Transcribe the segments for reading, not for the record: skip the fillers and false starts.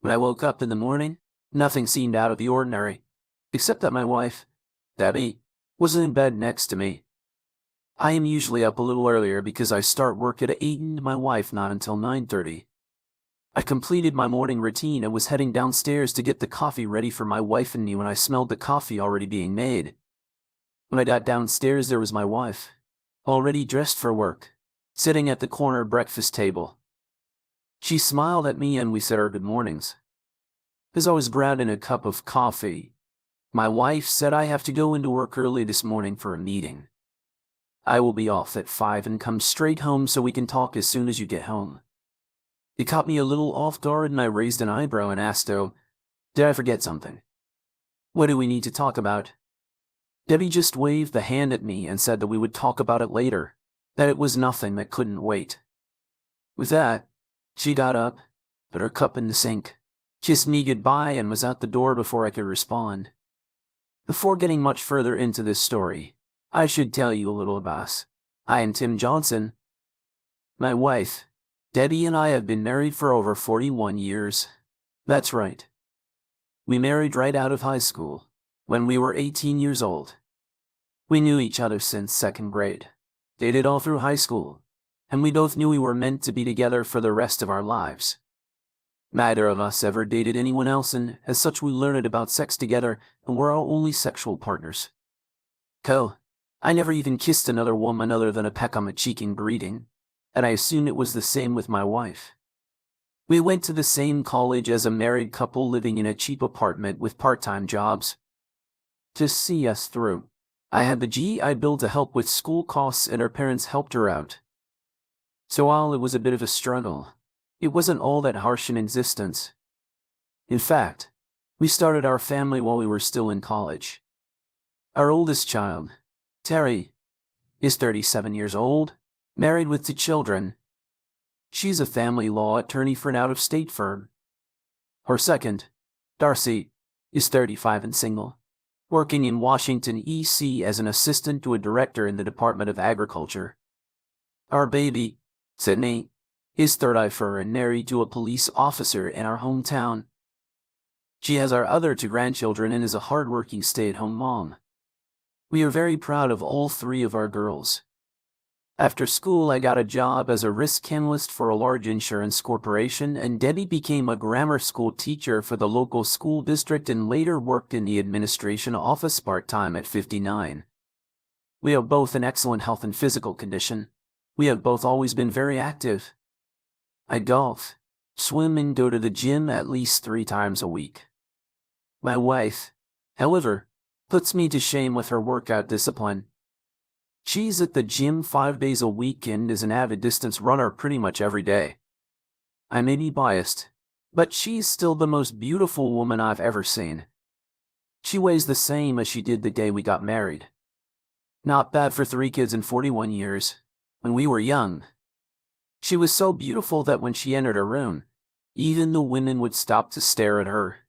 When I woke up in the morning, nothing seemed out of the ordinary, except that my wife, Debbie, was in bed next to me. I am usually up a little earlier because I start work at 8 and my wife not until 9:30. I completed my morning routine and was heading downstairs to get the coffee ready for my wife and me when I smelled the coffee already being made. When I got downstairs, there was my wife, already dressed for work, sitting at the corner breakfast table. She smiled at me and we said our good mornings. As I was grabbing a cup of coffee, my wife said I have to go into work early this morning for a meeting. I will be off at 5 and come straight home so we can talk as soon as you get home. It caught me a little off guard and I raised an eyebrow and asked, "Oh, did I forget something? What do we need to talk about?" Debbie just waved the hand at me and said that we would talk about it later, that it was nothing that couldn't wait. With that, she got up, put her cup in the sink, kissed me goodbye and was out the door before I could respond. Before getting much further into this story, I should tell you a little about us. I am Tim Johnson. My wife, Debbie, and I have been married for over 41 years. That's right. We married right out of high school, when we were 18 years old. We knew each other since second grade, dated all through high school, and we both knew we were meant to be together for the rest of our lives. Neither of us ever dated anyone else, and as such we learned about sex together and were our only sexual partners. I never even kissed another woman other than a peck on the cheek in greeting, and I assumed it was the same with my wife. We went to the same college as a married couple living in a cheap apartment with part-time jobs. To see us through, I had the GI Bill to help with school costs and her parents helped her out. So while it was a bit of a struggle, it wasn't all that harsh in existence. In fact, we started our family while we were still in college. Our oldest child, Terry, is 37 years old, married with 2 children. She's a family law attorney for an out-of-state firm. Her second, Darcy, is 35 and single, working in Washington, D.C. as an assistant to a director in the Department of Agriculture. Our baby, Sydney, is 34 and married to a police officer in our hometown. She has our other 2 grandchildren and is a hard-working stay-at-home mom. We are very proud of all 3 of our girls. After school, I got a job as a risk analyst for a large insurance corporation, and Debbie became a grammar school teacher for the local school district and later worked in the administration office part-time at 59. We have both an excellent health and physical condition. We have both always been very active. I golf, swim, and go to the gym at least 3 times a week. My wife, however, puts me to shame with her workout discipline. She's at the gym 5 days a week and is an avid distance runner pretty much every day. I may be biased, but she's still the most beautiful woman I've ever seen. She weighs the same as she did the day we got married. Not bad for 3 kids in 41 years, when we were young. She was so beautiful that when she entered a room, even the women would stop to stare at her.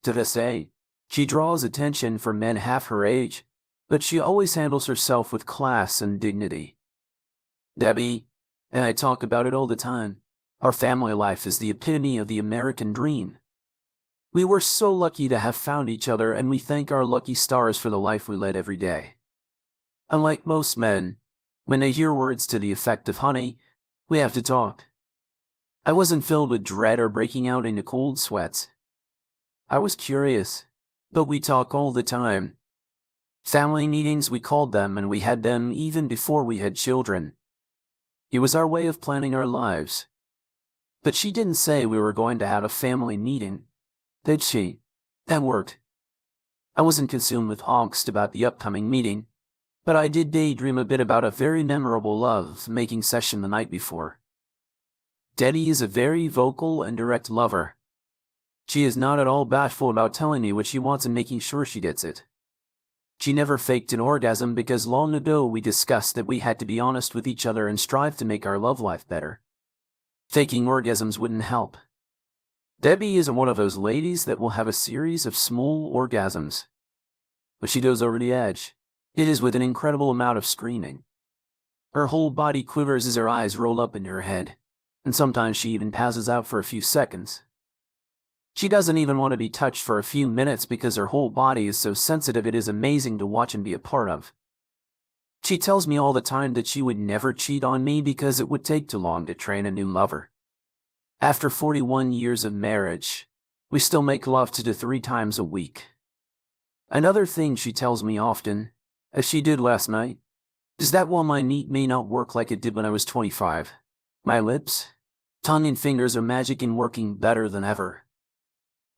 To this day, she draws attention from men half her age, but she always handles herself with class and dignity. Debbie, and I talk about it all the time, our family life is the epitome of the American dream. We were so lucky to have found each other, and we thank our lucky stars for the life we led every day. Unlike most men, when they hear words to the effect of "honey, we have to talk," I wasn't filled with dread or breaking out into cold sweats. I was curious, but we talk all the time. Family meetings, we called them, and we had them even before we had children. It was our way of planning our lives. But she didn't say we were going to have a family meeting, did she? That worked. I wasn't consumed with angst about the upcoming meeting, but I did daydream a bit about a very memorable love-making session the night before. Debbie is a very vocal and direct lover. She is not at all bashful about telling me what she wants and making sure she gets it. She never faked an orgasm because long ago we discussed that we had to be honest with each other and strive to make our love life better. Faking orgasms wouldn't help. Debbie isn't one of those ladies that will have a series of small orgasms. But she goes over the edge. It is with an incredible amount of screaming. Her whole body quivers as her eyes roll up into her head, and sometimes she even passes out for a few seconds. She doesn't even want to be touched for a few minutes because her whole body is so sensitive it is amazing to watch and be a part of. She tells me all the time that she would never cheat on me because it would take too long to train a new lover. After 41 years of marriage, we still make love 2 to 3 times a week. Another thing she tells me often, as she did last night, is that while my meat may not work like it did when I was 25, my lips, tongue and fingers are magic and working better than ever.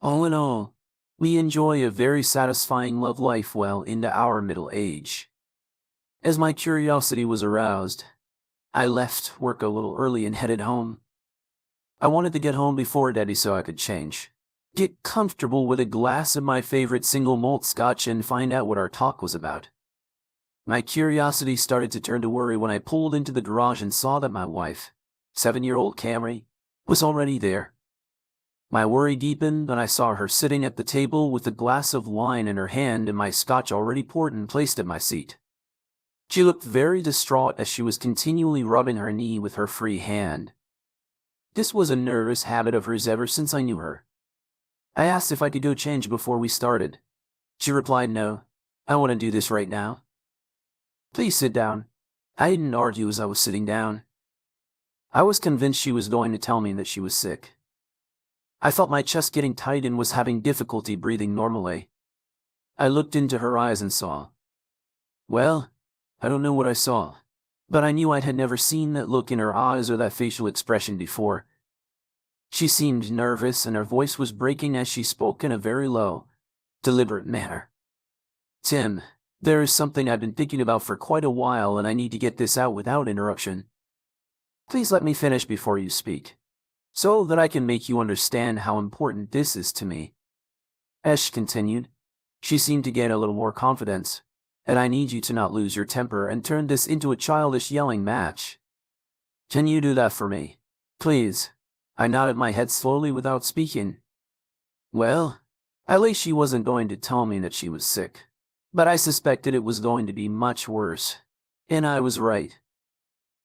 All in all, we enjoy a very satisfying love life well into our middle age. As my curiosity was aroused, I left work a little early and headed home. I wanted to get home before Daddy so I could change, get comfortable with a glass of my favorite single malt scotch and find out what our talk was about. My curiosity started to turn to worry when I pulled into the garage and saw that my wife, 7-year-old Camry, was already there. My worry deepened when I saw her sitting at the table with a glass of wine in her hand and my scotch already poured and placed at my seat. She looked very distraught as she was continually rubbing her knee with her free hand. This was a nervous habit of hers ever since I knew her. I asked if I could go change before we started. She replied, "No, I want to do this right now." "Please sit down." I didn't argue as I was sitting down. I was convinced she was going to tell me that she was sick. I felt my chest getting tight and was having difficulty breathing normally. I looked into her eyes and saw. Well, I don't know what I saw, but I knew I had never seen that look in her eyes or that facial expression before. She seemed nervous and her voice was breaking as she spoke in a very low, deliberate manner. "Tim, there is something I've been thinking about for quite a while and I need to get this out without interruption. Please let me finish before you speak, so that I can make you understand how important this is to me." As she continued, she seemed to gain a little more confidence, and I need you to not lose your temper and turn this into a childish yelling match. Can you do that for me? Please. I nodded my head slowly without speaking. Well, at least she wasn't going to tell me that she was sick, but I suspected it was going to be much worse, and I was right.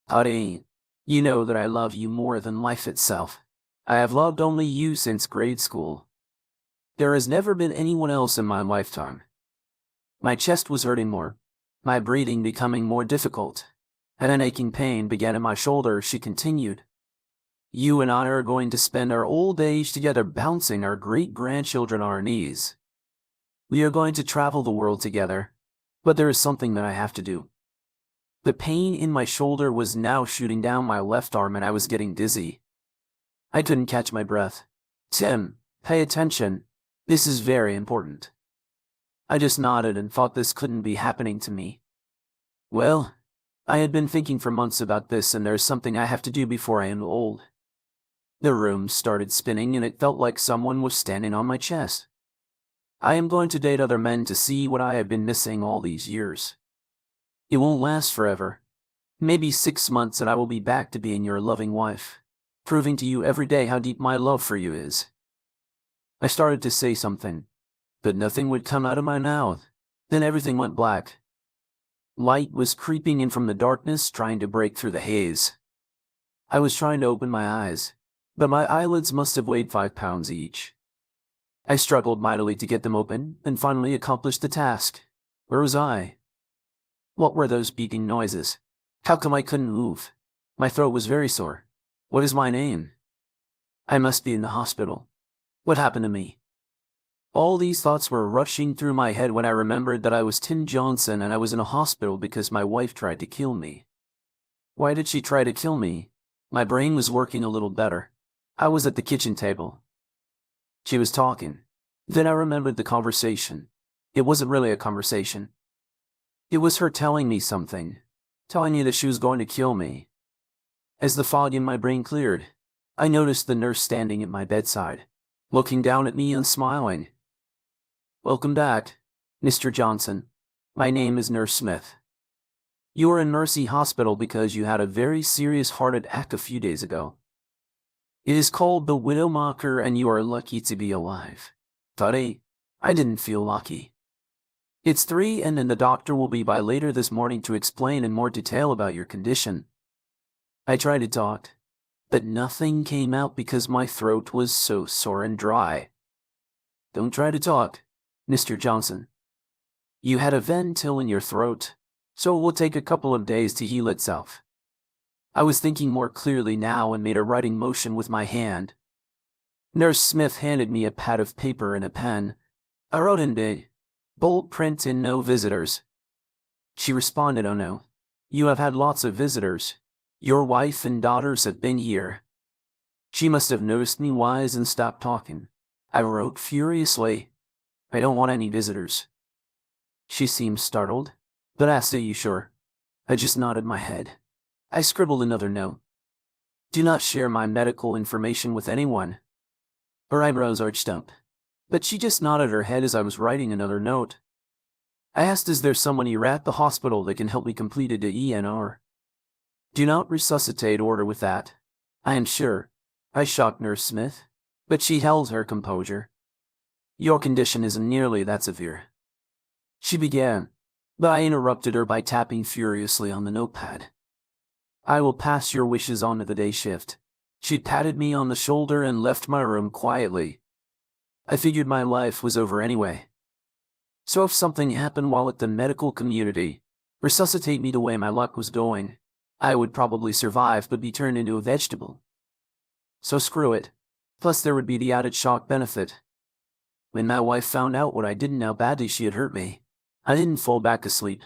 Honey, you know that I love you more than life itself. I have loved only you since grade school. There has never been anyone else in my lifetime. My chest was hurting more, my breathing becoming more difficult, and an aching pain began in my shoulder. She continued, "You and I are going to spend our old age together bouncing our great-grandchildren on our knees. We are going to travel the world together, but there is something that I have to do." The pain in my shoulder was now shooting down my left arm and I was getting dizzy. I couldn't catch my breath. "Tim, pay attention. This is very important." I just nodded and thought this couldn't be happening to me. Well, I had been thinking for months about this and there's something I have to do before I am old. The room started spinning and it felt like someone was standing on my chest. I am going to date other men to see what I have been missing all these years. It won't last forever. Maybe 6 months and I will be back to being your loving wife, proving to you every day how deep my love for you is. I started to say something, but nothing would come out of my mouth. Then everything went black. Light was creeping in from the darkness, trying to break through the haze. I was trying to open my eyes, but my eyelids must have weighed 5 pounds each. I struggled mightily to get them open, and finally accomplished the task. Where was I? What were those beeping noises? How come I couldn't move? My throat was very sore. What is my name? I must be in the hospital. What happened to me? All these thoughts were rushing through my head when I remembered that I was Tim Johnson and I was in a hospital because my wife tried to kill me. Why did she try to kill me? My brain was working a little better. I was at the kitchen table. She was talking. Then I remembered the conversation. It wasn't really a conversation. It was her telling me something, telling me that she was going to kill me. As the fog in my brain cleared, I noticed the nurse standing at my bedside, looking down at me and smiling. "Welcome back, Mr. Johnson. My name is Nurse Smith. You are in Mercy Hospital because you had a very serious heart attack a few days ago. It is called the Widowmaker and you are lucky to be alive." Funny, I didn't feel lucky. It's 3 and then the doctor will be by later this morning to explain in more detail about your condition. I tried to talk, but nothing came out because my throat was so sore and dry. Don't try to talk, Mr. Johnson. You had a ventil in your throat, so it will take a couple of days to heal itself. I was thinking more clearly now and made a writing motion with my hand. Nurse Smith handed me a pad of paper and a pen. I wrote in big, bold print in no visitors. She responded, "Oh no. You have had lots of visitors. Your wife and daughters have been here." She must have noticed me wise and stopped talking. I wrote furiously, "I don't want any visitors." She seemed startled, but asked, "Are you sure?" I just nodded my head. I scribbled another note. "Do not share my medical information with anyone." Her eyebrows arched up, but she just nodded her head as I was writing another note. I asked, "Is there someone here at the hospital that can help me complete a DENR?" "Do not resuscitate order with that. I am sure." I shocked Nurse Smith, but she held her composure. "Your condition isn't nearly that severe." She began, but I interrupted her by tapping furiously on the notepad. "I will pass your wishes on to the day shift." She patted me on the shoulder and left my room quietly. I figured my life was over anyway. So if something happened while at the medical community, resuscitate me the way my luck was going, I would probably survive but be turned into a vegetable. So screw it. Plus there would be the added shock benefit. When my wife found out what I did and how badly she had hurt me, I didn't fall back asleep.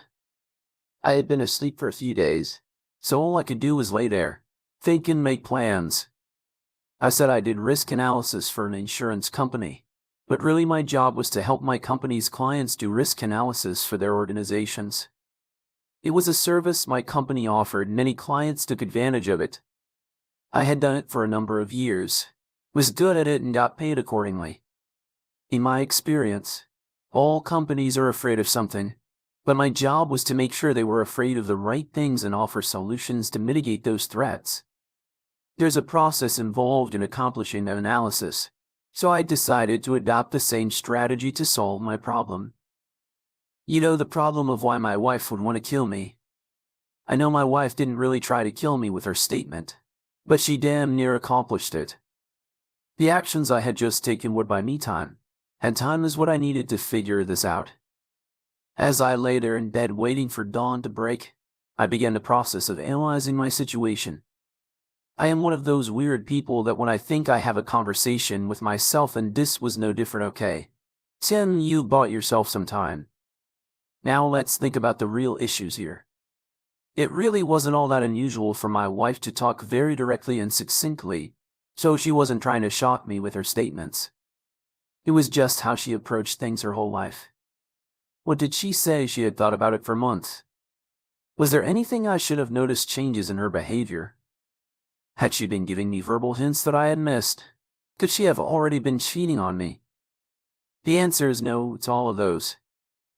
I had been asleep for a few days, so all I could do was lay there, think and make plans. I said I did risk analysis for an insurance company, but really my job was to help my company's clients do risk analysis for their organizations. It was a service my company offered, and many clients took advantage of it. I had done it for a number of years, was good at it, and got paid accordingly. In my experience, all companies are afraid of something, but my job was to make sure they were afraid of the right things and offer solutions to mitigate those threats. There's a process involved in accomplishing an analysis, so I decided to adopt the same strategy to solve my problem. You know, the problem of why my wife would want to kill me. I know my wife didn't really try to kill me with her statement, but she damn near accomplished it. The actions I had just taken would buy me time, and time is what I needed to figure this out. As I lay there in bed waiting for dawn to break, I began the process of analyzing my situation. I am one of those weird people that when I think I have a conversation with myself, and this was no different. Okay, Tim, you bought yourself some time. Now let's think about the real issues here. It really wasn't all that unusual for my wife to talk very directly and succinctly, so she wasn't trying to shock me with her statements. It was just how she approached things her whole life. What did she say? She had thought about it for months. Was there anything I should have noticed changes in her behavior? Had she been giving me verbal hints that I had missed? Could she have already been cheating on me? The answer is no, it's all of those.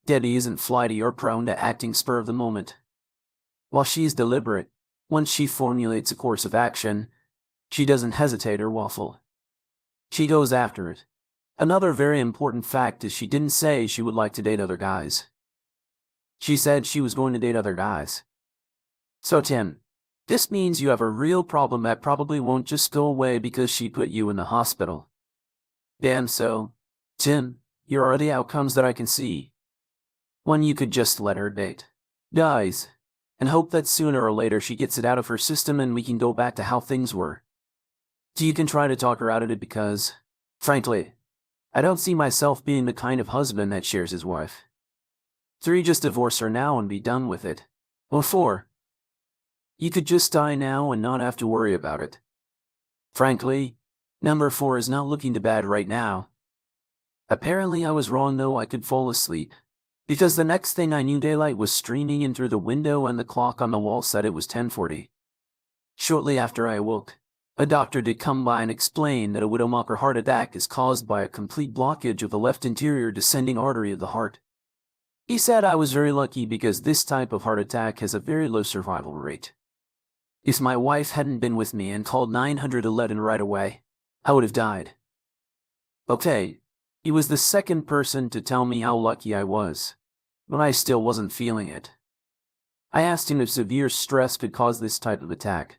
Debbie isn't flighty or prone to acting spur of the moment. While she's deliberate, once she formulates a course of action, she doesn't hesitate or waffle. She goes after it. Another very important fact is she didn't say she would like to date other guys. She said she was going to date other guys. So Tim, this means you have a real problem that probably won't just go away because she put you in the hospital. Damn so. Tim, here are the outcomes that I can see. One, you could just let her date guys, and hope that sooner or later she gets it out of her system and we can go back to how things were. 2, you can try to talk her out of it because, frankly, I don't see myself being the kind of husband that shares his wife. 3, just divorce her now and be done with it. Or 4, you could just die now and not have to worry about it. Frankly, number 4 is not looking too bad right now. Apparently I was wrong though. I could fall asleep, because the next thing I knew daylight was streaming in through the window and the clock on the wall said it was 10:40. Shortly after I awoke, a doctor did come by and explain that a widowmaker heart attack is caused by a complete blockage of the left anterior descending artery of the heart. He said I was very lucky because this type of heart attack has a very low survival rate. If my wife hadn't been with me and called 911 right away, I would have died. Okay, he was the second person to tell me how lucky I was, but I still wasn't feeling it. I asked him if severe stress could cause this type of attack.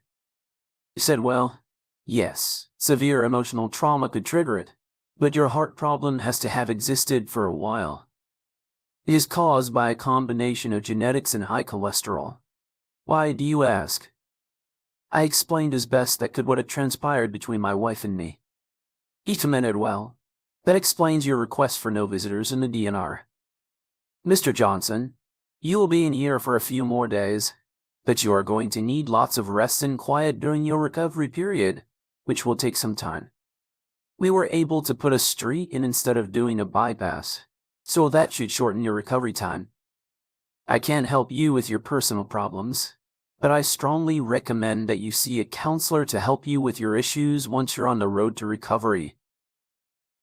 He said, well, yes, severe emotional trauma could trigger it, But your heart problem has to have existed for a while. It is caused by a combination of genetics and high cholesterol. Why, do you ask? I explained as best that could what had transpired between my wife and me. He commented, well, that explains your request for no visitors in the DNR. Mr. Johnson, you will be in here for a few more days, but you are going to need lots of rest and quiet during your recovery period, which will take some time. We were able to put a street in instead of doing a bypass, so that should shorten your recovery time. I can't help you with your personal problems, but I strongly recommend that you see a counselor to help you with your issues once you're on the road to recovery.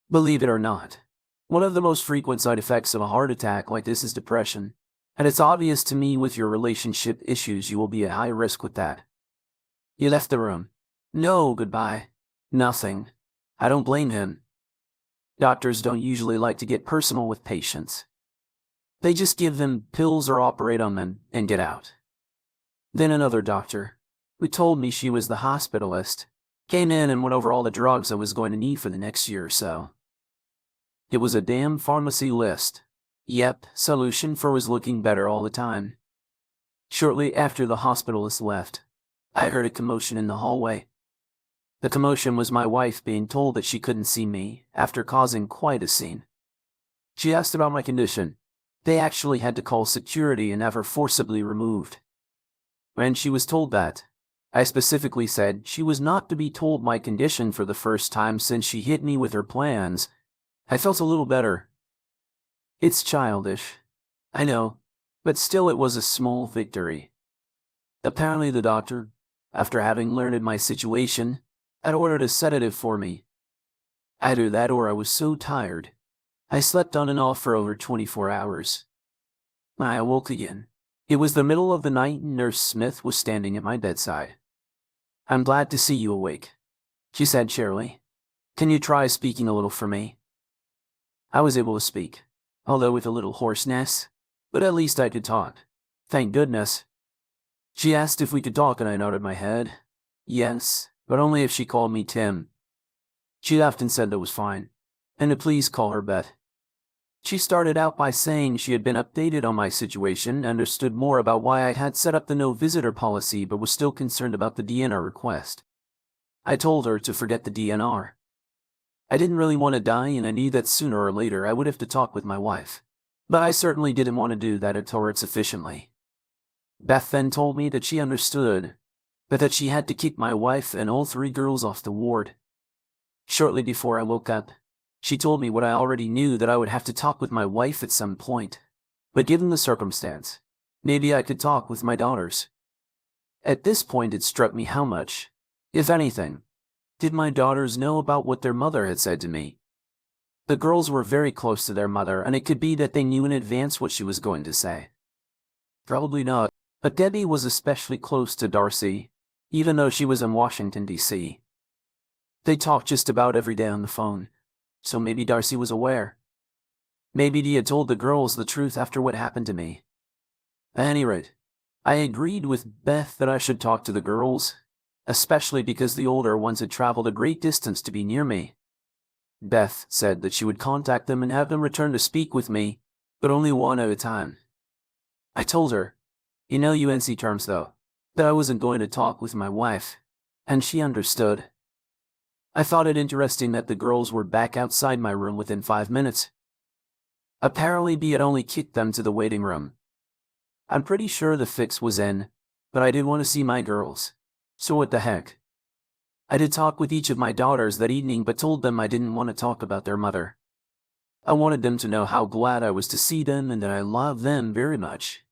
Believe it or not, one of the most frequent side effects of a heart attack like this is depression, and it's obvious to me with your relationship issues you will be at high risk with that. He left the room. No, goodbye. Nothing. I don't blame him. Doctors don't usually like to get personal with patients. They just give them pills or operate on them and get out. Then another doctor, who told me she was the hospitalist, came in and went over all the drugs I was going to need for the next year or so. It was a damn pharmacy list. Yep, solution for was looking better all the time. Shortly after the hospitalist left, I heard a commotion in the hallway. The commotion was my wife being told that she couldn't see me after causing quite a scene. She asked about my condition. They actually had to call security and have her forcibly removed. When she was told that, I specifically said she was not to be told my condition for the first time since she hit me with her plans. I felt a little better. It's childish, I know, but still it was a small victory. Apparently the doctor, after having learned my situation, had ordered a sedative for me. Either that or I was so tired. I slept on and off for over 24 hours. I awoke again. It was the middle of the night and Nurse Smith was standing at my bedside. I'm glad to see you awake, she said cheerily. Can you try speaking a little for me? I was able to speak, although with a little hoarseness, but at least I could talk. Thank goodness. She asked if we could talk and I nodded my head. Yes, but only if she called me Tim. She laughed and said that was fine, and to please call her Beth. She started out by saying she had been updated on my situation and understood more about why I had set up the no visitor policy but was still concerned about the DNR request. I told her to forget the DNR. I didn't really want to die and I knew that sooner or later I would have to talk with my wife, but I certainly didn't want to do that until her sufficiently. Beth then told me that she understood, but that she had to kick my wife and all 3 girls off the ward. Shortly before I woke up, she told me what I already knew, that I would have to talk with my wife at some point, but given the circumstance, maybe I could talk with my daughters. At this point it struck me how much, if anything, did my daughters know about what their mother had said to me. The girls were very close to their mother, and it could be that they knew in advance what she was going to say. Probably not, but Debbie was especially close to Darcy, even though she was in Washington, D.C. They talked just about every day on the phone, so maybe Darcy was aware. Maybe he had told the girls the truth after what happened to me. At any rate, I agreed with Beth that I should talk to the girls, especially because the older ones had traveled a great distance to be near me. Beth said that she would contact them and have them return to speak with me, but only one at a time. I told her, in no UNC terms though, that I wasn't going to talk with my wife, and she understood. I thought it interesting that the girls were back outside my room within 5 minutes. Apparently B had only kicked them to the waiting room. I'm pretty sure the fix was in, but I did want to see my girls, so what the heck. I did talk with each of my daughters that evening but told them I didn't want to talk about their mother. I wanted them to know how glad I was to see them and that I loved them very much.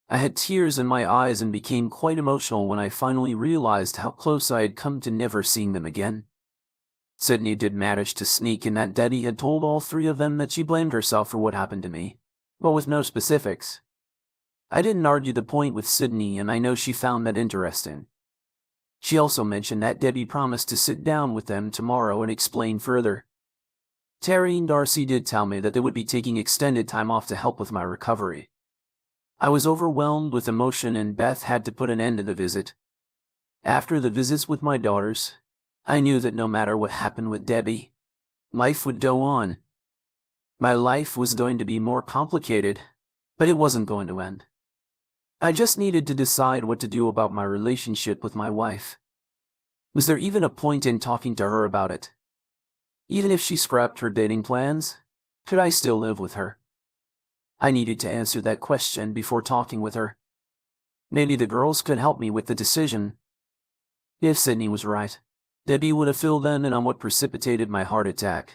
I had tears in my eyes and became quite emotional when I finally realized how close I had come to never seeing them again. Sydney did manage to sneak in that Debbie had told all 3 of them that she blamed herself for what happened to me, but with no specifics. I didn't argue the point with Sydney, and I know she found that interesting. She also mentioned that Debbie promised to sit down with them tomorrow and explain further. Terry and Darcy did tell me that they would be taking extended time off to help with my recovery. I was overwhelmed with emotion and Beth had to put an end to the visit. After the visits with my daughters, I knew that no matter what happened with Debbie, Life would go on. My life was going to be more complicated, but it wasn't going to end. I just needed to decide what to do about my relationship with my wife. Was there even a point in talking to her about it? Even if she scrapped her dating plans, could I still live with her? I needed to answer that question before talking with her. Maybe the girls could help me with the decision. If Sydney was right, Debbie would have filled in on what precipitated my heart attack,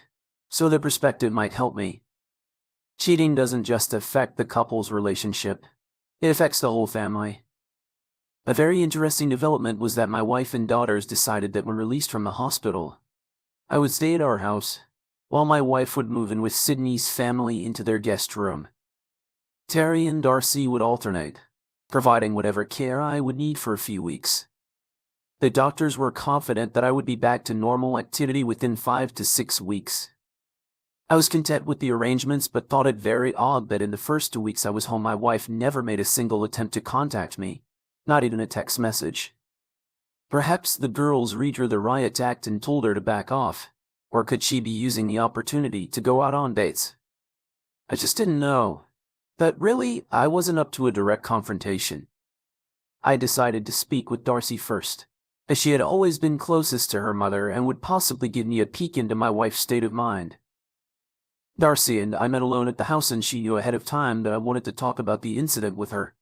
so their perspective might help me. Cheating doesn't just affect the couple's relationship, it affects the whole family. A very interesting development was that my wife and daughters decided that when released from the hospital, I would stay at our house, while my wife would move in with Sydney's family into their guest room. Terry and Darcy would alternate, providing whatever care I would need for a few weeks. The doctors were confident that I would be back to normal activity within 5 to 6 weeks. I was content with the arrangements but thought it very odd that in the first 2 weeks I was home my wife never made a single attempt to contact me, not even a text message. Perhaps the girls read her the riot act and told her to back off, or could she be using the opportunity to go out on dates? I just didn't know. But really, I wasn't up to a direct confrontation. I decided to speak with Darcy first, as she had always been closest to her mother and would possibly give me a peek into my wife's state of mind. Darcy and I met alone at the house and she knew ahead of time that I wanted to talk about the incident with her.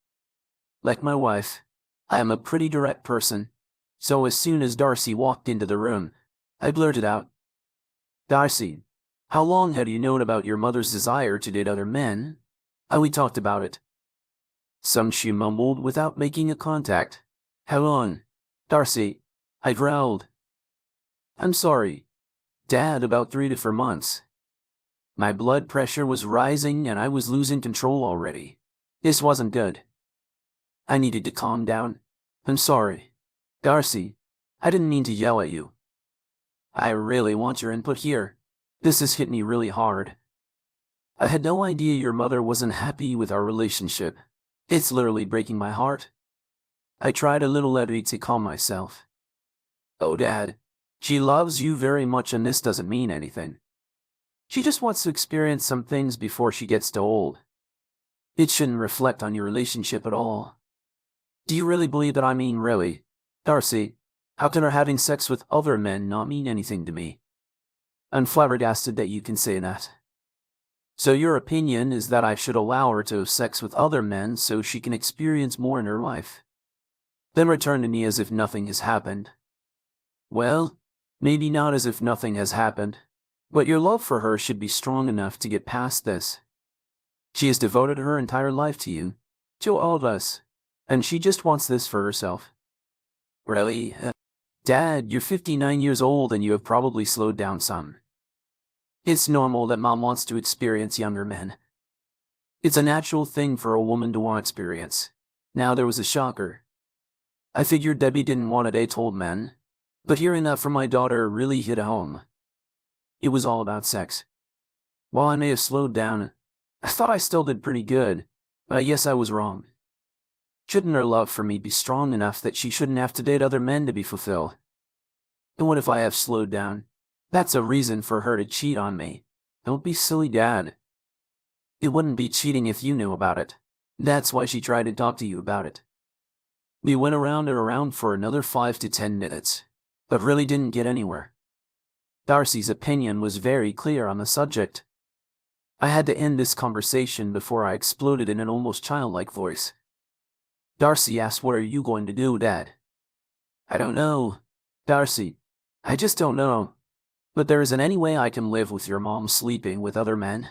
Like my wife, I am a pretty direct person, so as soon as Darcy walked into the room, I blurted out, "Darcy, how long had you known about your mother's desire to date other men? And we talked about it." Some she mumbled without making a contact. "How long?" "Darcy," I growled. "I'm sorry, Dad, about 3 to 4 months." My blood pressure was rising and I was losing control already. This wasn't good. I needed to calm down. "I'm sorry, Darcy. I didn't mean to yell at you. I really want your input here. This has hit me really hard. I had no idea your mother wasn't happy with our relationship. It's literally breaking my heart." I tried a little levity to calm myself. "Oh, Dad, she loves you very much and this doesn't mean anything. She just wants to experience some things before she gets too old. It shouldn't reflect on your relationship at all." "Do you really believe that I mean really? Darcy, how can her having sex with other men not mean anything to me? I'm flabbergasted that you can say that. So your opinion is that I should allow her to have sex with other men so she can experience more in her life, then return to me as if nothing has happened? Well, maybe not as if nothing has happened, but your love for her should be strong enough to get past this. She has devoted her entire life to you, to all of us, and she just wants this for herself." "Really? Dad, you're 59 years old and you have probably slowed down some. It's normal that Mom wants to experience younger men. It's a natural thing for a woman to want experience. Now there was a shocker. I figured Debbie didn't want to date old men, but hearing that from my daughter really hit home. It was all about sex. While I may have slowed down, I thought I still did pretty good, but I guess I was wrong. Shouldn't her love for me be strong enough that she shouldn't have to date other men to be fulfilled? And what if I have slowed down? That's a reason for her to cheat on me. Don't be silly, Dad. It wouldn't be cheating if you knew about it. That's why she tried to talk to you about it." We went around and around for another 5 to 10 minutes, but really didn't get anywhere. Darcy's opinion was very clear on the subject. I had to end this conversation before I exploded in an almost childlike voice. Darcy asked, "What are you going to do, Dad?" "I don't know, Darcy. I just don't know. But there isn't any way I can live with your mom sleeping with other men.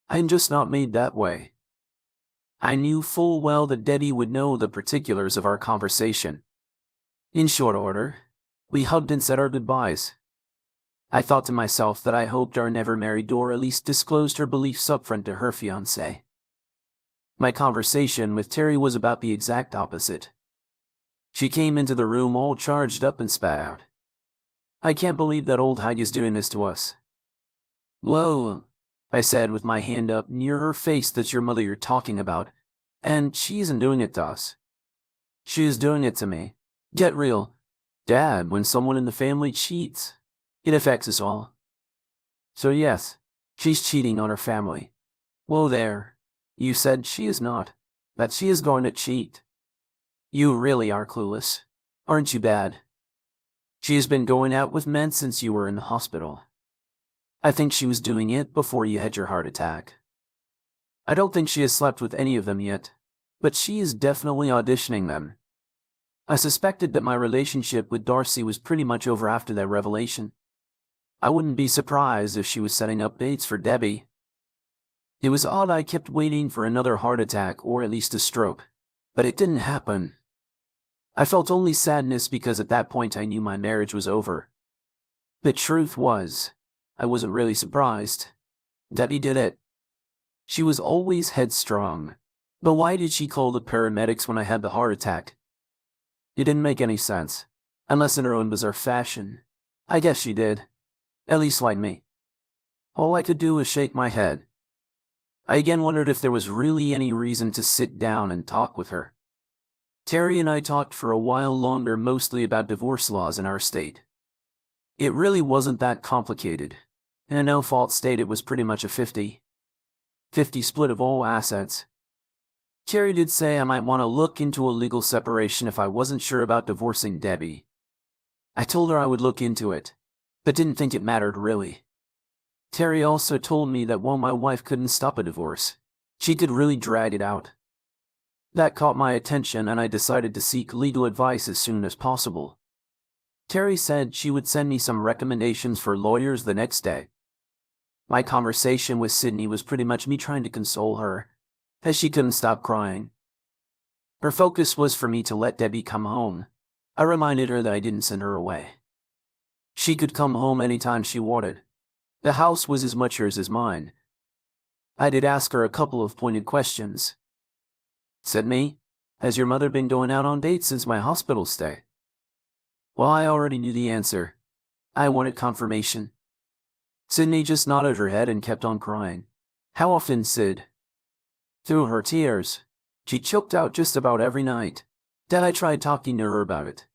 I'm just not made that way." I knew full well that Debbie would know the particulars of our conversation. In short order, we hugged and said our goodbyes. I thought to myself that I hoped our never-married Dora at least disclosed her beliefs upfront to her fiancé. My conversation with Terry was about the exact opposite. She came into the room all charged up and spat out, "I can't believe that old Heidi's doing this to us." "Whoa," I said with my hand up near her face. "That's your mother you're talking about, and she isn't doing it to us. She is doing it to me. Get real. Dad, when someone in the family cheats, it affects us all. So yes, she's cheating on her family. Whoa there. You said she is not. That she is going to cheat. You really are clueless. Aren't you bad? She has been going out with men since you were in the hospital. I think she was doing it before you had your heart attack. I don't think she has slept with any of them yet, but she is definitely auditioning them. I suspected that my relationship with Darcy was pretty much over after that revelation. I wouldn't be surprised if she was setting up dates for Debbie. It was odd I kept waiting for another heart attack or at least a stroke, but it didn't happen. I felt only sadness because at that point I knew my marriage was over. The truth was, I wasn't really surprised. Debbie did it. She was always headstrong. But why did she call the paramedics when I had the heart attack? It didn't make any sense, unless in her own bizarre fashion. I guess she did. At least like me. All I could do was shake my head. I again wondered if there was really any reason to sit down and talk with her. Terry and I talked for a while longer, mostly about divorce laws in our state. It really wasn't that complicated. In a no-fault state, it was pretty much a 50-50 split of all assets. Terry did say I might want to look into a legal separation if I wasn't sure about divorcing Debbie. I told her I would look into it, but didn't think it mattered really. Terry also told me that while my wife couldn't stop a divorce, she could really drag it out. That caught my attention and I decided to seek legal advice as soon as possible. Terry said she would send me some recommendations for lawyers the next day. My conversation with Sydney was pretty much me trying to console her, as she couldn't stop crying. Her focus was for me to let Debbie come home. I reminded her that I didn't send her away. She could come home anytime she wanted. The house was as much hers as mine. I did ask her a couple of pointed questions. Sydney, has your mother been going out on dates since my hospital stay? Well, I already knew the answer. I wanted confirmation. Sydney just nodded her head and kept on crying. How often, Sid? Through her tears. She choked out just about every night. Then I tried talking to her about it.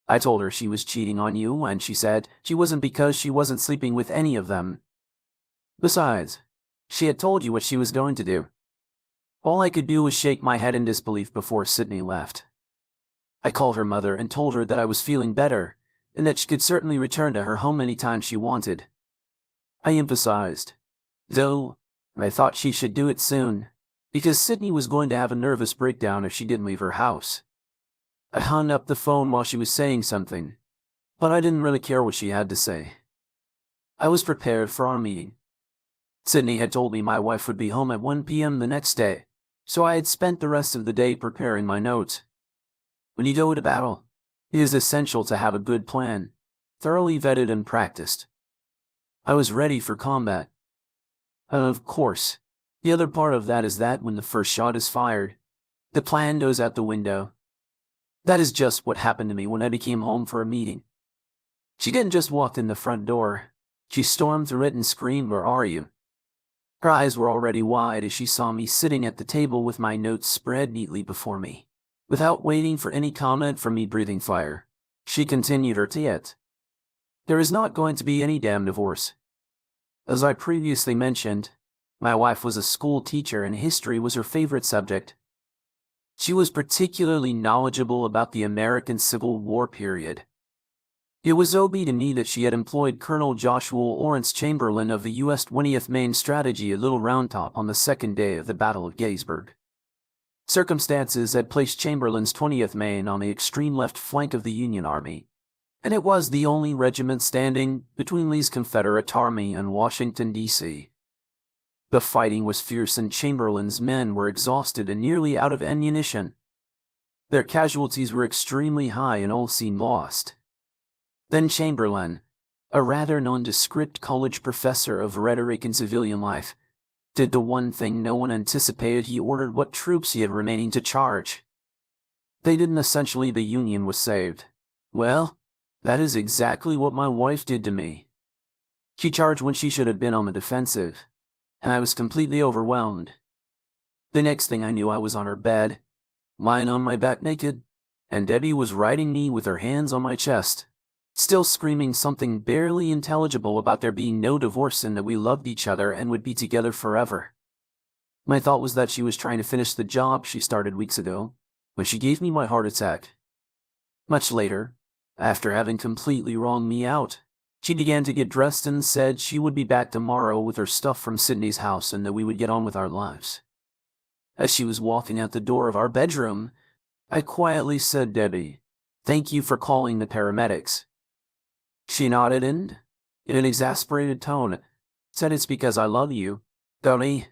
I told her she was cheating on you, and she said she wasn't because she wasn't sleeping with any of them. Besides, she had told you what she was going to do. All I could do was shake my head in disbelief before Sydney left. I called her mother and told her that I was feeling better, and that she could certainly return to her home any time she wanted. I emphasized, though, I thought she should do it soon, because Sydney was going to have a nervous breakdown if she didn't leave her house. I hung up the phone while she was saying something, but I didn't really care what she had to say. I was prepared for our meeting. Sydney had told me my wife would be home at 1 p.m. the next day, so I had spent the rest of the day preparing my notes. When you go to battle, it is essential to have a good plan, thoroughly vetted and practiced. I was ready for combat. Of course, the other part of that is that when the first shot is fired, the plan goes out the window. That is just what happened to me when Eddie came home for a meeting. She didn't just walk in the front door. She stormed through it and screamed, "Where are you?" Her eyes were already wide as she saw me sitting at the table with my notes spread neatly before me. Without waiting for any comment from me breathing fire, she continued her tirade. There is not going to be any damn divorce. As I previously mentioned, my wife was a school teacher and history was her favorite subject. She was particularly knowledgeable about the American Civil War period. It was OB to me that she had employed Colonel Joshua Lawrence Chamberlain of the U.S. 20th Maine Strategy at Little Round Top on the second day of the Battle of Gettysburg. Circumstances had placed Chamberlain's 20th Maine on the extreme left flank of the Union Army, and it was the only regiment standing between Lee's Confederate Army and Washington, D.C. The fighting was fierce and Chamberlain's men were exhausted and nearly out of ammunition. Their casualties were extremely high and all seemed lost. Then Chamberlain, a rather nondescript college professor of rhetoric and civilian life, did the one thing no one anticipated. He ordered what troops he had remaining to charge. They didn't. Essentially, the Union was saved. Well, that is exactly what my wife did to me. She charged when she should have been on the defensive, and I was completely overwhelmed. The next thing I knew, I was on her bed, lying on my back naked, and Debbie was riding me with her hands on my chest. still screaming something barely intelligible about there being no divorce and that we loved each other and would be together forever. My thought was that she was trying to finish the job she started weeks ago, when she gave me my heart attack. Much later, after having completely wronged me out, she began to get dressed and said she would be back tomorrow with her stuff from Sydney's house and that we would get on with our lives. As she was walking out the door of our bedroom, I quietly said, "Debbie, thank you for calling the paramedics." She nodded and, in an exasperated tone, said, "It's because I love you, Debbie,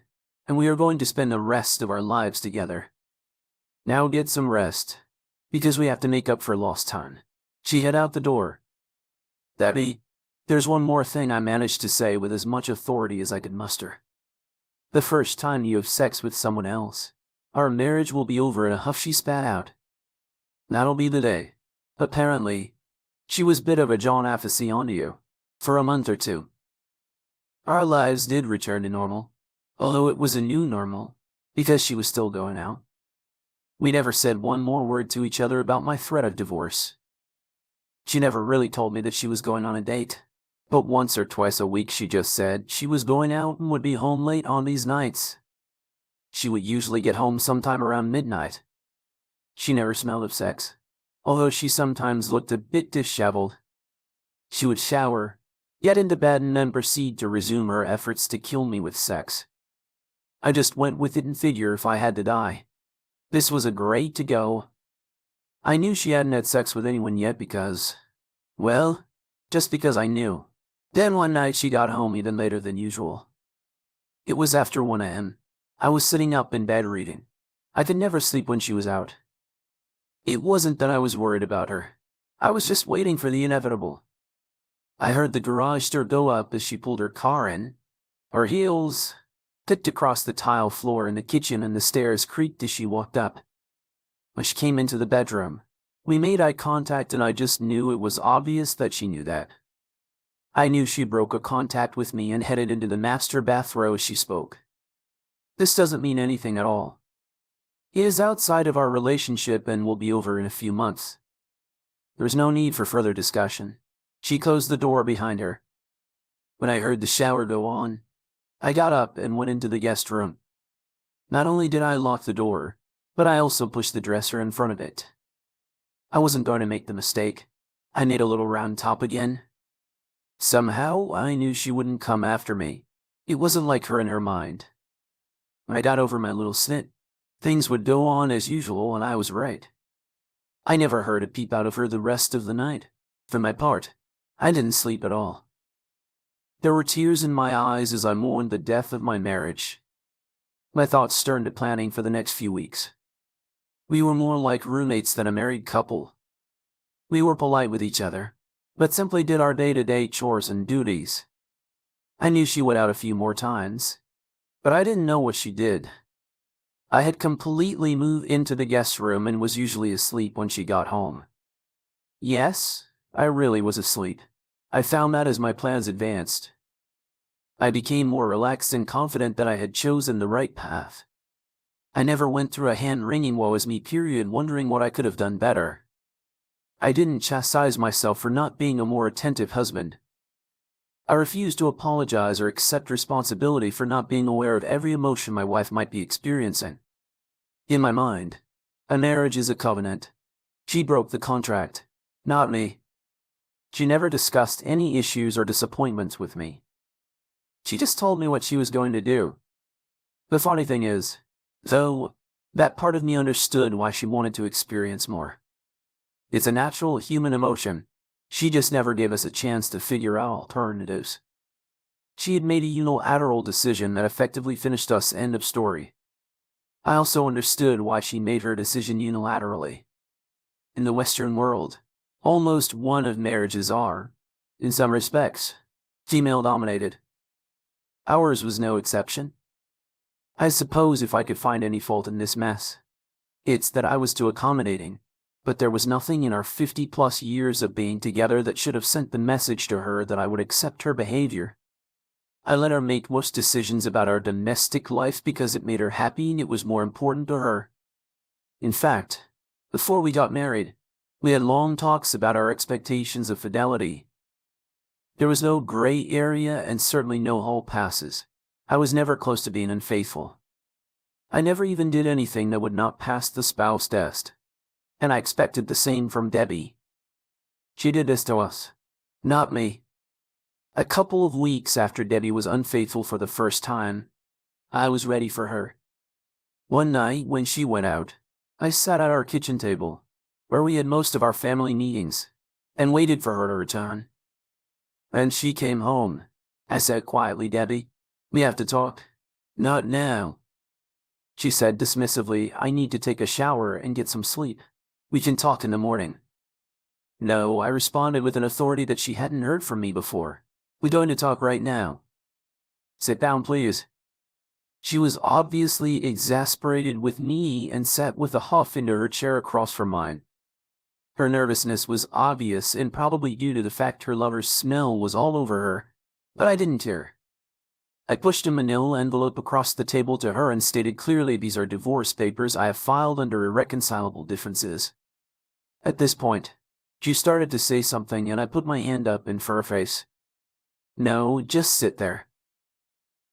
and we are going to spend the rest of our lives together. Now get some rest, because we have to make up for lost time." She headed out the door. "Debbie, there's one more thing," I managed to say with as much authority as I could muster. "The first time you have sex with someone else, our marriage will be over." In a huff she spat out, "That'll be the day." Apparently, she was a bit of a John aficionado for a month or two. Our lives did return to normal, although it was a new normal, because she was still going out. We never said one more word to each other about my threat of divorce. She never really told me that she was going on a date, but once or twice a week she just said she was going out and would be home late on these nights. She would usually get home sometime around midnight. She never smelled of sex, although she sometimes looked a bit disheveled. She would shower, get into bed, and then proceed to resume her efforts to kill me with sex. I just went with it and figured if I had to die, this was a great to go. I knew she hadn't had sex with anyone yet because, well, just because I knew. Then one night she got home even later than usual. It was after 1 a.m. I was sitting up in bed reading. I could never sleep when she was out. It wasn't that I was worried about her. I was just waiting for the inevitable. I heard the garage door go up as she pulled her car in. Her heels clicked across the tile floor in the kitchen and the stairs creaked as she walked up. When she came into the bedroom, we made eye contact and I just knew it was obvious that she knew that. I knew she broke a contact with me and headed into the master bathroom as she spoke. This doesn't mean anything at all. It is outside of our relationship and will be over in a few months. There's no need for further discussion. She closed the door behind her. When I heard the shower go on, I got up and went into the guest room. Not only did I lock the door, but I also pushed the dresser in front of it. I wasn't going to make the mistake. I made a little round top again. Somehow, I knew she wouldn't come after me. It wasn't like her in her mind. When I got over my little snit, things would go on as usual, and I was right. I never heard a peep out of her the rest of the night. For my part, I didn't sleep at all. There were tears in my eyes as I mourned the death of my marriage. My thoughts turned to planning for the next few weeks. We were more like roommates than a married couple. We were polite with each other, but simply did our day-to-day chores and duties. I knew she went out a few more times, but I didn't know what she did. I had completely moved into the guest room and was usually asleep when she got home. Yes, I really was asleep. I found that as my plans advanced. I became more relaxed and confident that I had chosen the right path. I never went through a hand-wringing woe is me period wondering what I could have done better. I didn't chastise myself for not being a more attentive husband. I refused to apologize or accept responsibility for not being aware of every emotion my wife might be experiencing. In my mind, a marriage is a covenant. She broke the contract, not me. She never discussed any issues or disappointments with me. She just told me what she was going to do. The funny thing is, though, that part of me understood why she wanted to experience more. It's a natural human emotion. She just never gave us a chance to figure out alternatives. She had made a unilateral decision that effectively finished us, end of story. I also understood why she made her decision unilaterally. In the Western world, almost one of marriages are, in some respects, female-dominated. Ours was no exception. I suppose if I could find any fault in this mess, it's that I was too accommodating. But there was nothing in our 50-plus years of being together that should have sent the message to her that I would accept her behavior. I let her make most decisions about our domestic life because it made her happy and it was more important to her. In fact, before we got married, We had long talks about our expectations of fidelity. There was no gray area and certainly no hall passes. I was never close to being unfaithful. I never even did anything that would not pass the spouse test. And I expected the same from Debbie. She did this to us, not me. A couple of weeks after Debbie was unfaithful for the first time, I was ready for her. One night, when she went out, I sat at our kitchen table, where we had most of our family meetings, and waited for her to return. When she came home, I said quietly, "Debbie, we have to talk." "Not now," she said dismissively. "I need to take a shower and get some sleep. We can talk in the morning." "No," I responded with an authority that she hadn't heard from me before. "We're going to talk right now." "Sit down, please." She was obviously exasperated with me and sat with a huff into her chair across from mine. Her nervousness was obvious and probably due to the fact her lover's smell was all over her, but I didn't care. I pushed a manila envelope across the table to her and stated clearly, "These are divorce papers I have filed under irreconcilable differences." At this point, she started to say something and I put my hand up in her face. "No, just sit there.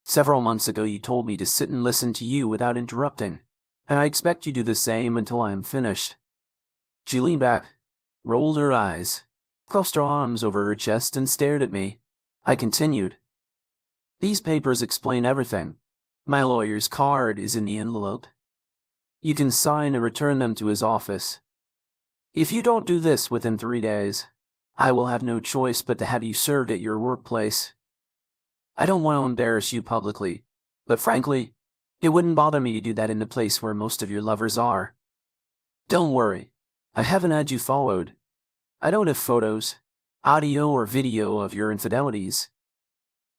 Several months ago you told me to sit and listen to you without interrupting, and I expect you do the same until I am finished." She leaned back, rolled her eyes, crossed her arms over her chest and stared at me. I continued. "These papers explain everything. My lawyer's card is in the envelope. You can sign and return them to his office. If you don't do this within 3 days, I will have no choice but to have you served at your workplace. I don't want to embarrass you publicly, but frankly, it wouldn't bother me to do that in the place where most of your lovers are. Don't worry, I haven't had you followed. I don't have photos, audio or video of your infidelities.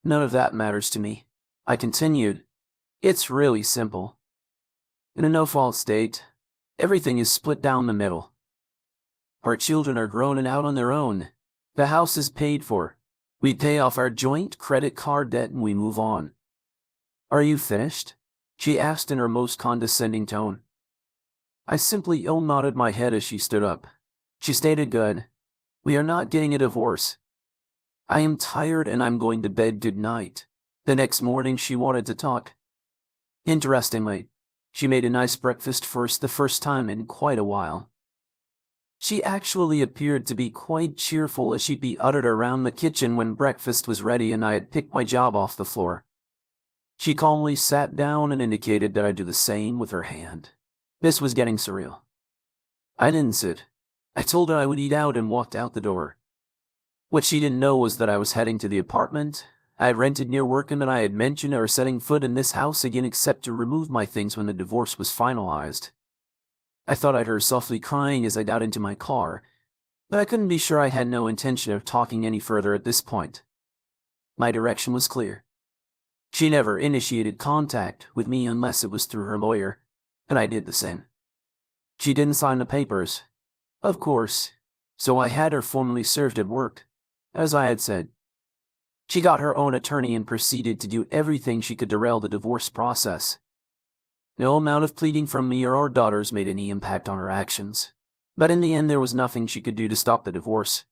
None of that matters to me." I continued. "It's really simple. In a no-fault state, everything is split down the middle. Our children are grown and out on their own. The house is paid for. We pay off our joint credit card debt and we move on." "Are you finished?" she asked in her most condescending tone. I simply nodded my head as she stood up. She stated, "Good. We are not getting a divorce. I am tired and I'm going to bed. Good night." The next morning she wanted to talk. Interestingly, she made a nice breakfast the first time in quite a while. She actually appeared to be quite cheerful as she'd be uttered around the kitchen when breakfast was ready and I had picked my job off the floor. She calmly sat down and indicated that I do the same with her hand. This was getting surreal. I didn't sit. I told her I would eat out and walked out the door. What she didn't know was that I was heading to the apartment I had rented near work and that I had mentioned her setting foot in this house again except to remove my things when the divorce was finalized. I thought I'd heard her softly crying as I got into my car, but I couldn't be sure. I had no intention of talking any further at this point. My direction was clear. She never initiated contact with me unless it was through her lawyer, and I did the same. She didn't sign the papers, of course, so I had her formally served at work, as I had said. She got her own attorney and proceeded to do everything she could to derail the divorce process. No amount of pleading from me or our daughters made any impact on her actions, but in the end there was nothing she could do to stop the divorce.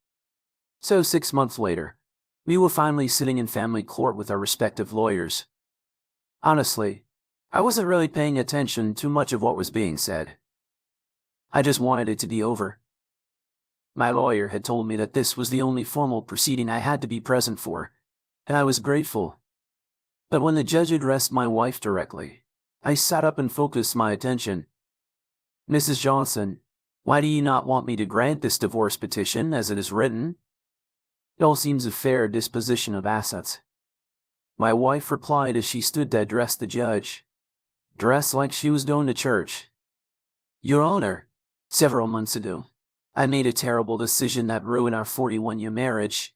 So 6 months later, we were finally sitting in family court with our respective lawyers. Honestly, I wasn't really paying attention to much of what was being said. I just wanted it to be over. My lawyer had told me that this was the only formal proceeding I had to be present for, and I was grateful. But when the judge addressed my wife directly, I sat up and focused my attention. "Mrs. Johnson, why do you not want me to grant this divorce petition as it is written? It all seems a fair disposition of assets." My wife replied as she stood to address the judge, dressed like she was going to church. "Your Honor, several months ago, I made a terrible decision that ruined our 41-year marriage.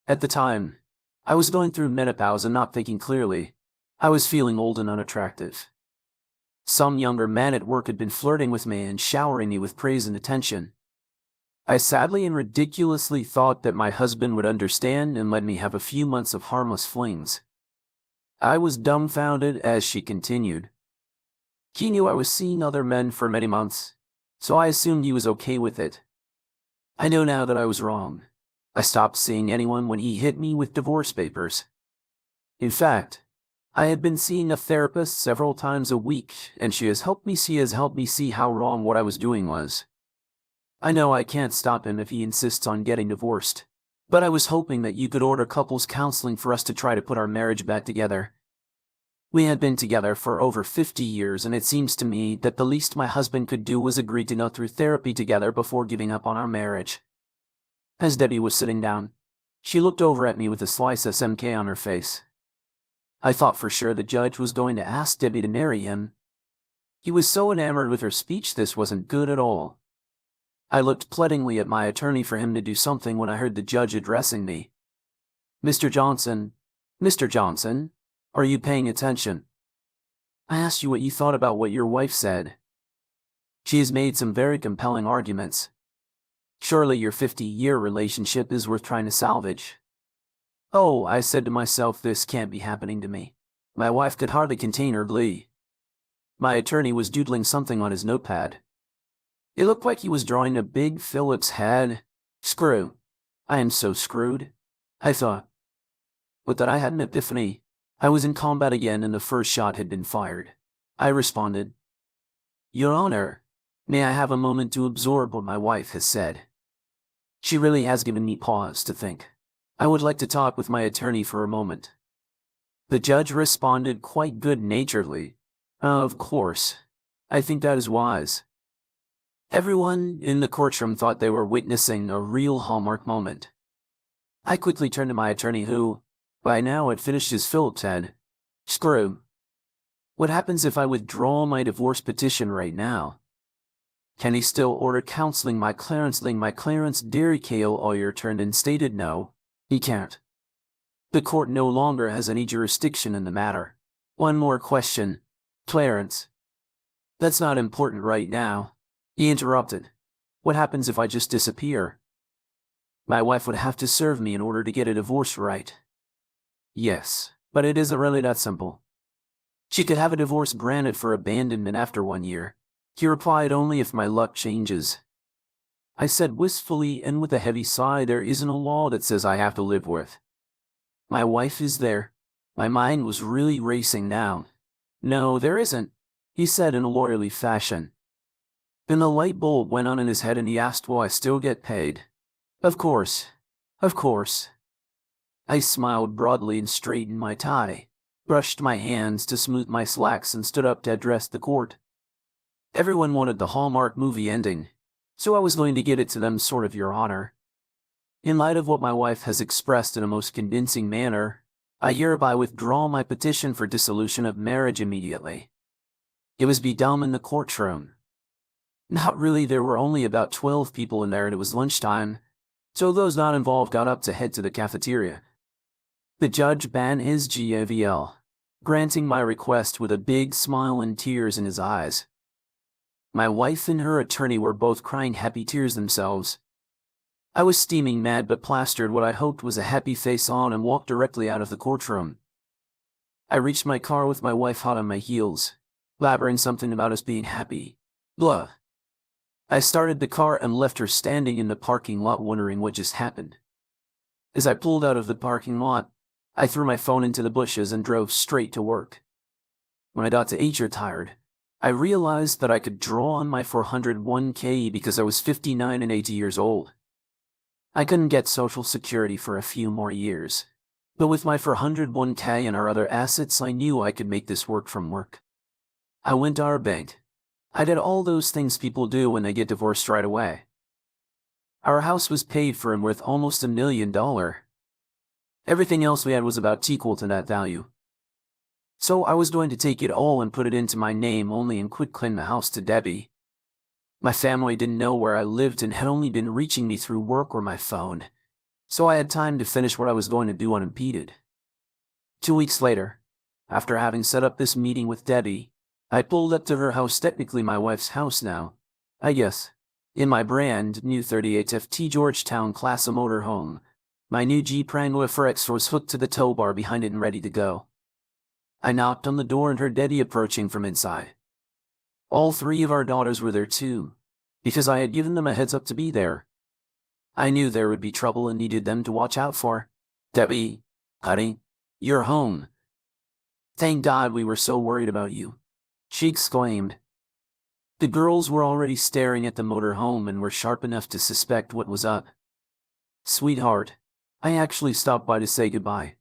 At the time, I was going through menopause and not thinking clearly. I was feeling old and unattractive. Some younger man at work had been flirting with me and showering me with praise and attention. I sadly and ridiculously thought that my husband would understand and let me have a few months of harmless flings. I was dumbfounded as she continued. He knew I was seeing other men for many months, so I assumed he was okay with it. I know now that I was wrong. I stopped seeing anyone when he hit me with divorce papers. In fact, I had been seeing a therapist several times a week, and she has helped me see how wrong what I was doing was. I know I can't stop him if he insists on getting divorced, but I was hoping that you could order couples counseling for us to try to put our marriage back together. We had been together for over 50 years, and it seems to me that the least my husband could do was agree to go through therapy together before giving up on our marriage. As Debbie was sitting down, she looked over at me with a slice of SMK on her face. I thought for sure the judge was going to ask Debbie to marry him. He was so enamored with her speech this wasn't good at all. I looked pleadingly at my attorney for him to do something when I heard the judge addressing me. Mr. Johnson, are you paying attention? I asked you what you thought about what your wife said. She has made some very compelling arguments. Surely your 50-year relationship is worth trying to salvage. Oh, I said to myself, this can't be happening to me. My wife could hardly contain her glee. My attorney was doodling something on his notepad. It looked like he was drawing a big Phillips head. Screw. I am so screwed, I thought. But then I had an epiphany. I was in combat again and the first shot had been fired. I responded, Your Honor, may I have a moment to absorb what my wife has said? She really has given me pause to think. I would like to talk with my attorney for a moment. The judge responded quite good-naturedly. Of course. I think that is wise. Everyone in the courtroom thought they were witnessing a real Hallmark moment. I quickly turned to my attorney who, by now, had finished his Phillips head. Screw. What happens if I withdraw my divorce petition right now? Can he still order counseling? My Clarence Derry Kale lawyer turned and stated no, he can't. The court no longer has any jurisdiction in the matter. One more question, Clarence. That's not important right now, he interrupted. What happens if I just disappear? My wife would have to serve me in order to get a divorce right. Yes, but it isn't really that simple. She could have a divorce granted for abandonment after 1 year. He replied, only if my luck changes. I said wistfully and with a heavy sigh, there isn't a law that says I have to live with. My wife is there. My mind was really racing now. No, there isn't, he said in a lawyerly fashion. Then the light bulb went on in his head and he asked, will I still get paid? Of course. Of course. I smiled broadly and straightened my tie, brushed my hands to smooth my slacks and stood up to address the court. Everyone wanted the Hallmark movie ending, so I was going to get it to them, sort of, Your Honor. In light of what my wife has expressed in a most convincing manner, I hereby withdraw my petition for dissolution of marriage immediately. It was dumb in the courtroom. Not really, there were only about 12 people in there and it was lunchtime, so those not involved got up to head to the cafeteria. The judge banned his GAVL, granting my request with a big smile and tears in his eyes. My wife and her attorney were both crying happy tears themselves. I was steaming mad but plastered what I hoped was a happy face on and walked directly out of the courtroom. I reached my car with my wife hot on my heels, blabbering something about us being happy. Blah. I started the car and left her standing in the parking lot wondering what just happened. As I pulled out of the parking lot, I threw my phone into the bushes and drove straight to work. When I got to HR tired, I realized that I could draw on my 401k because I was 59 and 80 years old. I couldn't get Social Security for a few more years, but with my 401k and our other assets, I knew I could make this work from work. I went to our bank. I did all those things people do when they get divorced right away. Our house was paid for and worth almost $1 million. Everything else we had was about equal to that value. So I was going to take it all and put it into my name only and quit claim the house to Debbie. My family didn't know where I lived and had only been reaching me through work or my phone, so I had time to finish what I was going to do unimpeded. 2 weeks later, after having set up this meeting with Debbie, I pulled up to her house, technically my wife's house now, I guess, in my brand new 38 FT Georgetown Class A motorhome. My new Jeep Wrangler FRX was hooked to the tow bar behind it and ready to go. I knocked on the door and heard Debbie approaching from inside. All 3 of our daughters were there too, because I had given them a heads up to be there. I knew there would be trouble and needed them to watch out for. Debbie, honey, you're home. Thank God we were so worried about you, she exclaimed. The girls were already staring at the motor home and were sharp enough to suspect what was up. Sweetheart, I actually stopped by to say goodbye.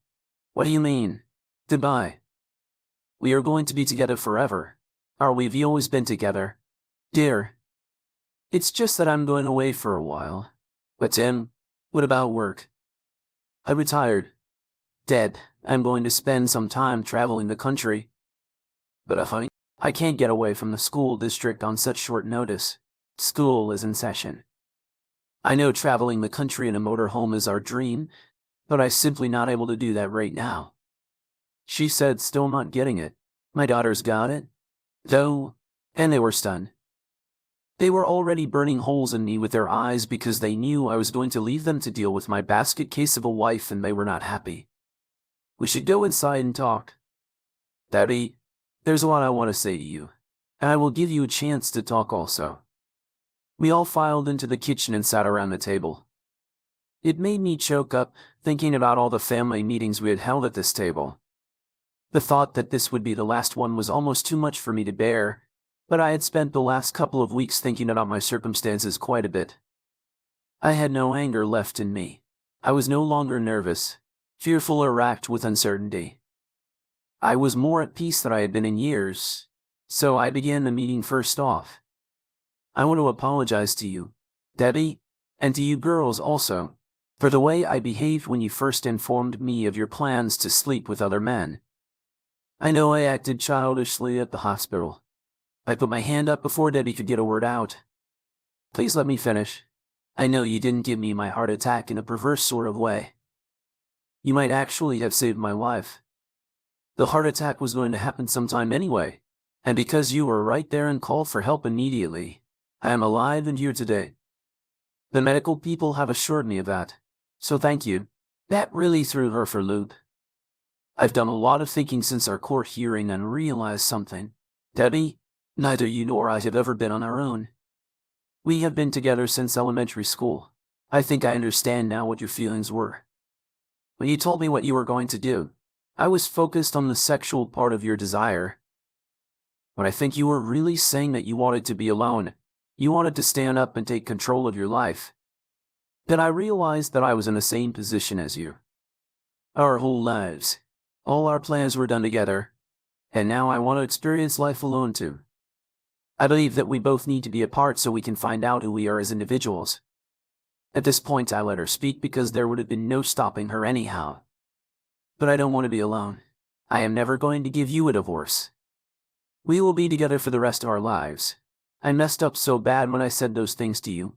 What do you mean? Goodbye. We are going to be together forever. Are we? We've always been together. Dear. It's just that I'm going away for a while. But Tim, what about work? I retired. Dad, I'm going to spend some time traveling the country. But honey, I can't get away from the school district on such short notice. School is in session. I know traveling the country in a motorhome is our dream, but I'm simply not able to do that right now. She said, still not getting it. My daughters got it, though, and they were stunned. They were already burning holes in me with their eyes because they knew I was going to leave them to deal with my basket case of a wife, and they were not happy. We should go inside and talk. Daddy, there's a lot I want to say to you, and I will give you a chance to talk also. We all filed into the kitchen and sat around the table. It made me choke up, thinking about all the family meetings we had held at this table. The thought that this would be the last one was almost too much for me to bear, but I had spent the last couple of weeks thinking about my circumstances quite a bit. I had no anger left in me. I was no longer nervous, fearful or racked with uncertainty. I was more at peace than I had been in years, so I began the meeting first off. I want to apologize to you, Debbie, and to you girls also, for the way I behaved when you first informed me of your plans to sleep with other men. I know I acted childishly at the hospital. I put my hand up before Debbie could get a word out. Please let me finish. I know you didn't give me my heart attack in a perverse sort of way. You might actually have saved my life. The heart attack was going to happen sometime anyway, and because you were right there and called for help immediately, I am alive and here today. The medical people have assured me of that, so thank you. That really threw her for a loop. I've done a lot of thinking since our court hearing and realized something. Debbie, neither you nor I have ever been on our own. We have been together since elementary school. I think I understand now what your feelings were. When you told me what you were going to do, I was focused on the sexual part of your desire. But I think you were really saying that you wanted to be alone. You wanted to stand up and take control of your life. Then I realized that I was in the same position as you. Our whole lives, all our plans were done together, and now I want to experience life alone too. I believe that we both need to be apart so we can find out who we are as individuals. At this point I let her speak because there would have been no stopping her anyhow. But I don't want to be alone. I am never going to give you a divorce. We will be together for the rest of our lives. I messed up so bad when I said those things to you.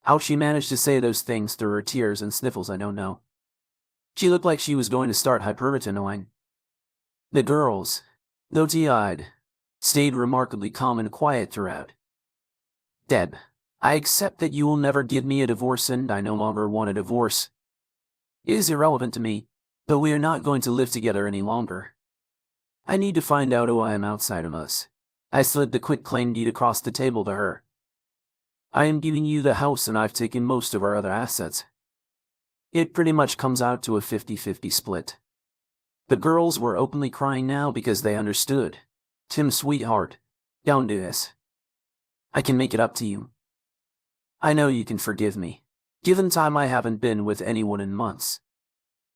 How she managed to say those things through her tears and sniffles I don't know. She looked like she was going to start hyperventilating. The girls, though teary-eyed, stayed remarkably calm and quiet throughout. Deb, I accept that you will never give me a divorce and I no longer want a divorce. It is irrelevant to me, but we are not going to live together any longer. I need to find out who I am outside of us. I slid the quitclaim deed across the table to her. I am giving you the house and I've taken most of our other assets. It pretty much comes out to a 50-50 split. The girls were openly crying now because they understood. Tim, sweetheart, don't do this. I can make it up to you. I know you can forgive me. Given time, I haven't been with anyone in months.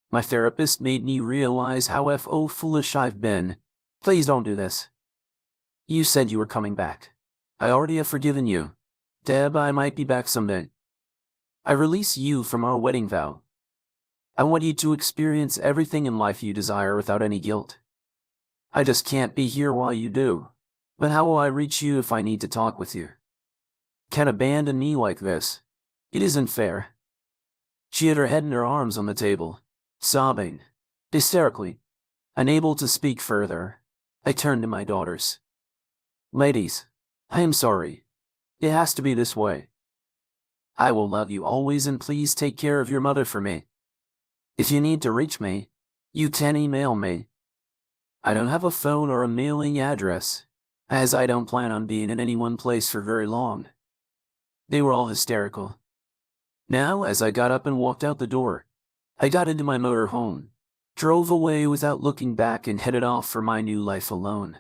My therapist made me realize how foolish I've been. Please don't do this. You said you were coming back. I already have forgiven you. Deb, I might be back someday. I release you from our wedding vow. I want you to experience everything in life you desire without any guilt. I just can't be here while you do. But how will I reach you if I need to talk with you? Can't abandon me like this. It isn't fair. She had her head in her arms on the table, sobbing, hysterically, unable to speak further. I turned to my daughters. Ladies, I am sorry. It has to be this way. I will love you always and please take care of your mother for me. If you need to reach me, you can email me. I don't have a phone or a mailing address, as I don't plan on being in any one place for very long. They were all hysterical. Now, as I got up and walked out the door, I got into my motor home, drove away without looking back, and headed off for my new life alone.